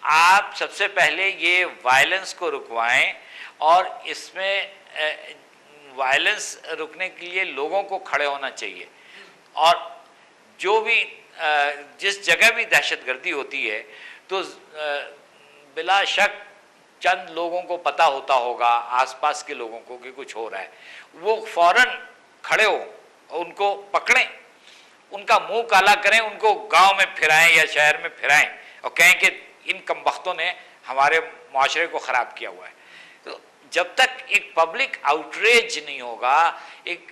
आप सबसे पहले ये वायलेंस को रुकवाएं और इसमें वायलेंस रुकने के लिए लोगों को खड़े होना चाहिए। और जो भी जिस जगह भी दहशतगर्दी होती है तो बिला शक चंद लोगों को पता होता होगा, आसपास के लोगों को, कि कुछ हो रहा है, वो फौरन खड़े हो, उनको पकड़ें, उनका मुंह काला करें, उनको गांव में फिराएं या शहर में फिराएं और कहें कि इन कमबख्तों ने हमारे माशरे को ख़राब किया हुआ है। तो जब तक एक पब्लिक आउटरीच नहीं होगा, एक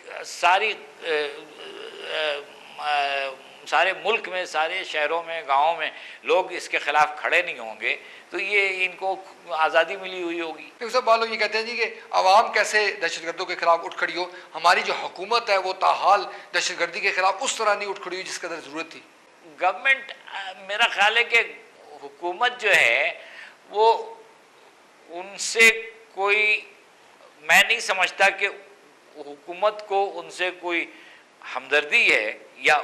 सारे मुल्क में, सारे शहरों में, गाँव में लोग इसके ख़िलाफ़ खड़े नहीं होंगे, तो ये इनको आज़ादी मिली हुई होगी। तो सब लोग ये कहते हैं जी कि आवाम कैसे दहशतगर्दों के खिलाफ उठ खड़ी हो, हमारी जो हुकूमत है वो ताहाल दहशतगर्दी के खिलाफ उस तरह नहीं उठ खड़ी हुई जिस कदर ज़रूरत थी। गवर्नमेंट, मेरा ख्याल है कि हुकूमत जो है वो उनसे कोई, मैं नहीं समझता कि हुकूमत को उनसे कोई हमदर्दी है या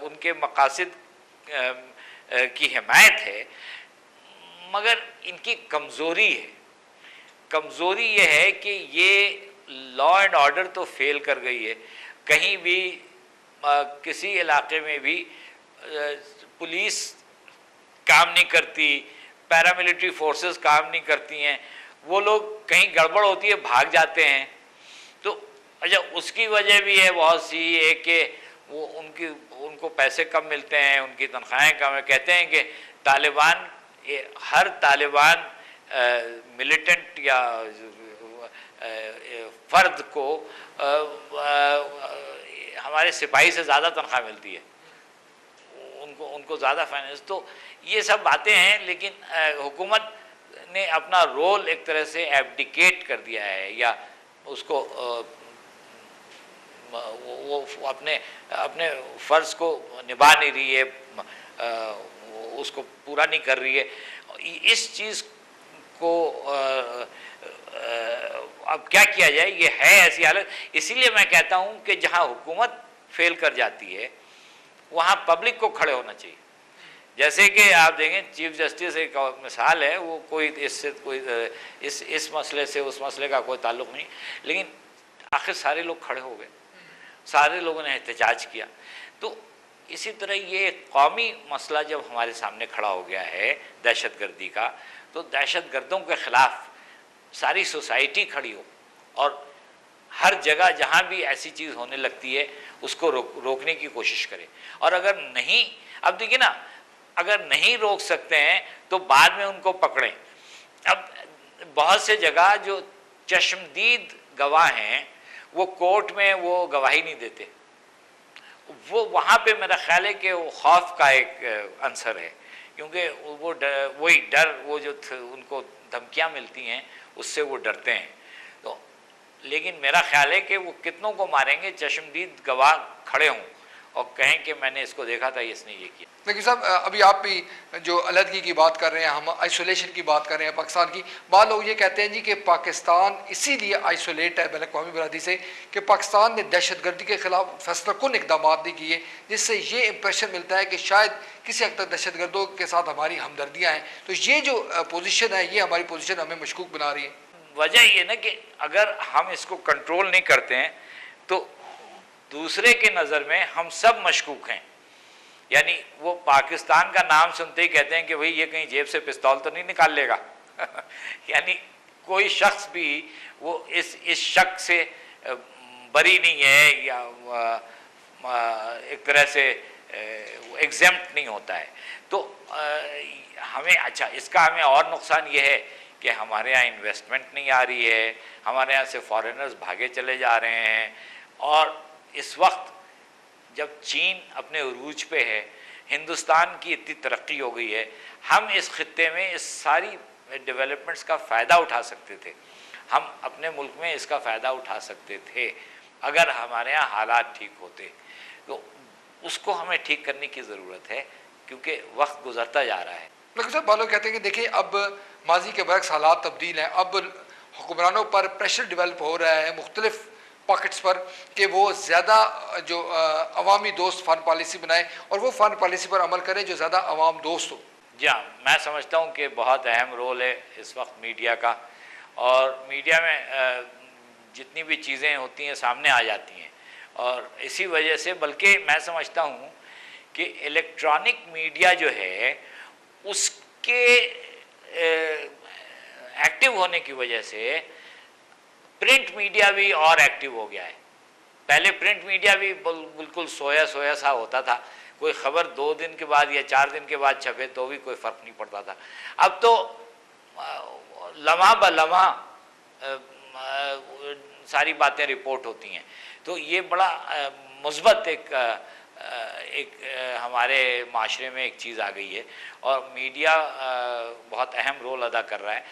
उनके मकासद की हिमायत है, मगर इनकी कमज़ोरी है। कमज़ोरी ये है कि ये लॉ एंड ऑर्डर तो फेल कर गई है। कहीं भी किसी इलाके में भी पुलिस काम नहीं करती, पैरामिलिट्री फोर्सेस काम नहीं करती हैं, वो लोग कहीं गड़बड़ होती है भाग जाते हैं। तो अच्छा, उसकी वजह भी है बहुत सी, है कि वो उनको पैसे कम मिलते हैं, उनकी तनख्वाहें कम है। कहते हैं कि तालिबान, हर तालिबान मिलिटेंट या फ़र्द को हमारे सिपाही से ज़्यादा तनख्वाह मिलती है, उनको ज़्यादा फाइनेंस। तो ये सब बातें हैं, लेकिन हुकूमत ने अपना रोल एक तरह से एब्डिकेट कर दिया है, या उसको वो अपने फ़र्ज़ को निभा नहीं रही है, उसको पूरा नहीं कर रही है। इस चीज़ को अब क्या किया जाए, ये है ऐसी हालत। इसीलिए मैं कहता हूँ कि जहाँ हुकूमत फेल कर जाती है वहाँ पब्लिक को खड़े होना चाहिए। जैसे कि आप देखें, चीफ जस्टिस एक मिसाल है, वो कोई इससे कोई इस मसले से उस मसले का कोई ताल्लुक़ नहीं, लेकिन आखिर सारे लोग खड़े हो गए, सारे लोगों ने एहतजाज किया। तो इसी तरह ये कौमी मसला जब हमारे सामने खड़ा हो गया है दहशतगर्दी का, तो दहशतगर्दों के ख़िलाफ़ सारी सोसाइटी खड़ी हो और हर जगह जहाँ भी ऐसी चीज़ होने लगती है उसको रोकने की कोशिश करे। और अगर नहीं, अब देखिए ना, अगर नहीं रोक सकते हैं तो बाद में उनको पकड़ें। अब बहुत से जगह जो चश्मदीद गवाह हैं वो कोर्ट में वो गवाही नहीं देते, वो वहाँ पे मेरा ख्याल है कि वो खौफ का एक अंसर है, क्योंकि वो वही डर, वो जो उनको धमकियाँ मिलती हैं उससे वो डरते हैं। तो लेकिन मेरा ख्याल है कि वो कितनों को मारेंगे, चश्मदीद गवाह खड़े हों और कहें कि मैंने इसको देखा था, इसने ये किया। लेकिन साहब, अभी आप भी जो अलहदगी की बात कर रहे हैं, हम आइसोलेशन की बात कर रहे हैं पाकिस्तान की, बाद लोग ये कहते हैं जी कि पाकिस्तान इसीलिए आइसोलेट है बैन-अक़वामी बरादरी से कि पाकिस्तान ने दहशतगर्दी के ख़िलाफ़ फैसलाकुन इक़दाम नहीं किए, जिससे ये इम्प्रेशन मिलता है कि शायद किसी हद तक दहशतगर्दों के साथ हमारी हमदर्दियाँ हैं। तो ये जो पोजीशन है, ये हमारी पोजीशन हमें मशकूक बना रही है। वजह ये ना कि अगर हम इसको कंट्रोल नहीं करते हैं तो दूसरे के नज़र में हम सब मशकूक हैं। यानी वो पाकिस्तान का नाम सुनते ही कहते हैं कि भाई ये कहीं जेब से पिस्तौल तो नहीं निकाल लेगा यानी कोई शख्स भी वो इस शक से बरी नहीं है, या एक तरह से एग्जेम्प्ट नहीं होता है। तो हमें, अच्छा, इसका हमें और नुकसान ये है कि हमारे यहाँ इन्वेस्टमेंट नहीं आ रही है, हमारे यहाँ से फॉरेनर्स भागे चले जा रहे हैं। और इस वक्त जब चीन अपने उरूज पे है, हिंदुस्तान की इतनी तरक्की हो गई है, हम इस खित्ते में इस सारी डेवलपमेंट्स का फ़ायदा उठा सकते थे, हम अपने मुल्क में इसका फ़ायदा उठा सकते थे अगर हमारे यहाँ हालात ठीक होते। तो उसको हमें ठीक करने की ज़रूरत है, क्योंकि वक्त गुजरता जा रहा है। लेकिन सब बालों कहते हैं कि देखिए, अब माजी के बरक्स हालात तब्दील हैं, अब हुक्मरानों पर प्रेशर डेवलप हो रहा है मुख्तलिफ पॉकेट्स पर कि वो ज़्यादा जो अवामी दोस्त फ़ॉरेन पॉलिसी बनाए और वो फ़ॉरेन पॉलिसी पर अमल करें जो ज़्यादा अवाम दोस्त हो। जी हाँ, मैं समझता हूँ कि बहुत अहम रोल है इस वक्त मीडिया का, और मीडिया में जितनी भी चीज़ें होती हैं सामने आ जाती हैं, और इसी वजह से बल्कि मैं समझता हूँ कि इलेक्ट्रॉनिक मीडिया जो है उसके एक्टिव होने की वजह से प्रिंट मीडिया भी और एक्टिव हो गया है। पहले प्रिंट मीडिया भी बिल्कुल सोया सोया सा होता था, कोई खबर 2 दिन के बाद या 4 दिन के बाद छपे तो भी कोई फ़र्क नहीं पड़ता था। अब तो लम्हा ब लम्हा सारी बातें रिपोर्ट होती हैं, तो ये बड़ा मुस्बत एक हमारे माशरे में एक चीज़ आ गई है, और मीडिया बहुत अहम रोल अदा कर रहा है।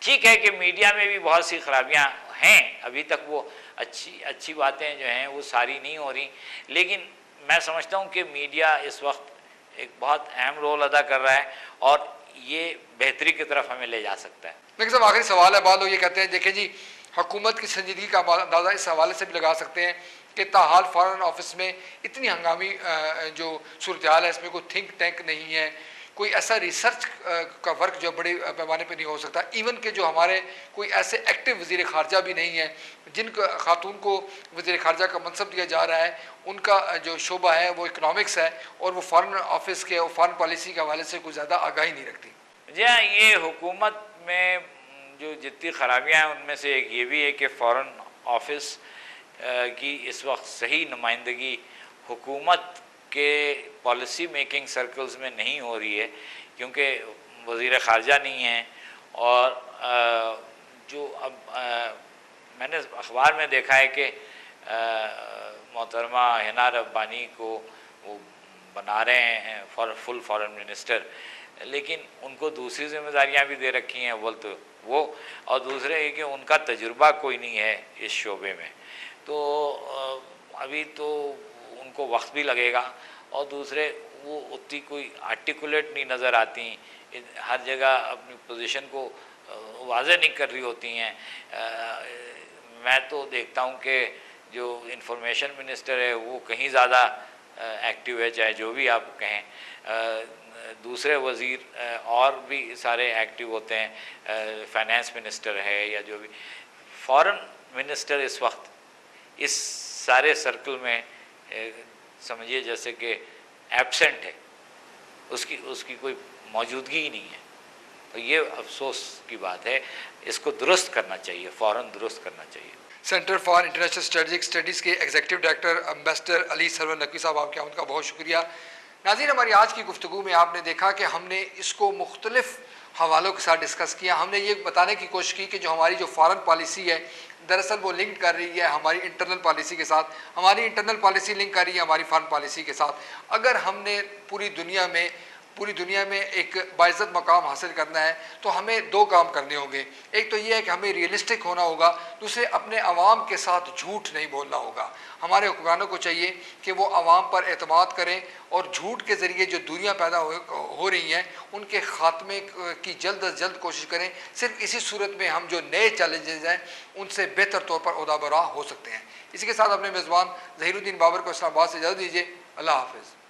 ठीक है कि मीडिया में भी बहुत सी खराबियां हैं, अभी तक वो अच्छी बातें जो हैं वो सारी नहीं हो रही, लेकिन मैं समझता हूँ कि मीडिया इस वक्त एक बहुत अहम रोल अदा कर रहा है और ये बेहतरी की तरफ हमें ले जा सकता है। लेकिन सब आखिरी सवाल है, बाद लोग ये कहते हैं, देखें जी हुकूमत की संजीदगी का अंदाज़ा इस हवाले से भी लगा सकते हैं कि ताहाल फॉरेन ऑफिस में इतनी हंगामी जो सूरत हाल है, इसमें कोई थिंक टैंक नहीं है, कोई ऐसा रिसर्च का वर्क जो बड़े पैमाने पे नहीं हो सकता। इवन के जो हमारे कोई ऐसे एक्टिव वज़ीर ख़ारजा भी नहीं है जिन खातून को वज़ीर ख़ारजा का मनसब दिया जा रहा है, उनका जो शोबा है वो इकनॉमिक्स है, और वो फॉरेन ऑफिस के और फॉरेन पॉलिसी के हवाले से कोई ज़्यादा आगाही नहीं रखती। जी हाँ, ये हुकूमत में जो जितनी खराबियाँ हैं उनमें से एक ये भी है कि फ़ॉरेन ऑफिस की इस वक्त सही नुमाइंदगी हुकूमत के पॉलिसी मेकिंग सर्कल्स में नहीं हो रही है, क्योंकि वज़ीर ख़ारजा नहीं है। और जो अब मैंने अखबार में देखा है कि मोहतरमा हिना रब्बानी को वो बना रहे हैं फुल फॉरेन मिनिस्टर, लेकिन उनको दूसरी जिम्मेदारियां भी दे रखी हैं, बोल तो वो, और दूसरे है कि उनका तजुर्बा कोई नहीं है इस शोबे में, तो अभी तो उनको वक्त भी लगेगा, और दूसरे वो उतनी कोई आर्टिकुलेट नहीं नज़र आती, हर जगह अपनी पोजीशन को वाज़ेह नहीं कर रही होती हैं। मैं तो देखता हूँ कि जो इंफॉर्मेशन मिनिस्टर है वो कहीं ज़्यादा एक्टिव है, चाहे जो भी आप कहें, दूसरे वज़ीर और भी सारे एक्टिव होते हैं, फाइनेंस मिनिस्टर है या जो भी। फॉरेन मिनिस्टर इस वक्त इस सारे सर्कल में समझिए जैसे कि एब्सेंट है, उसकी कोई मौजूदगी ही नहीं है, तो ये अफसोस की बात है। इसको दुरुस्त करना चाहिए, फ़ौरन दुरुस्त करना चाहिए। Centre for international strategic studies के executive director ambassador Ali Sarwar Naqvi sahab, आपके उनका बहुत शुक्रिया। नाज़रीन, हमारी आज की गुफ्तगू में आपने देखा कि हमने इसको मुख्तलिफ हवालों के साथ डिस्कस किया। हमने ये बताने की कोशिश की कि जो हमारी जो फॉरेन पॉलिसी है दरअसल वो लिंक कर रही है हमारी इंटरनल पॉलिसी के साथ, हमारी इंटरनल पॉलिसी लिंक कर रही है हमारी फॉरेन पॉलिसी के साथ। अगर हमने पूरी दुनिया में एक बाइज़्ज़त मकाम हासिल करना है तो हमें 2 काम करने होंगे। एक तो ये है कि हमें रियलिस्टिक होना होगा, दूसरे अपने अवाम के साथ झूठ नहीं बोलना होगा। हमारे हुक्मरानों को चाहिए कि वो अवाम पर एतमाद करें और झूठ के ज़रिए जो दूरियाँ पैदा हो रही हैं उनके ख़ात्मे की जल्द अज जल्द कोशिश करें। सिर्फ इसी सूरत में हम जो नए चैलेंजेस हैं उनसे बेहतर तौर पर ओहदा बराह हो सकते हैं। इसी के साथ अपने मेज़बान ज़हीरुद्दीन बाबर को इस्लामाबाद से इजाज़त दीजिए। अल्लाह हाफ़िज़।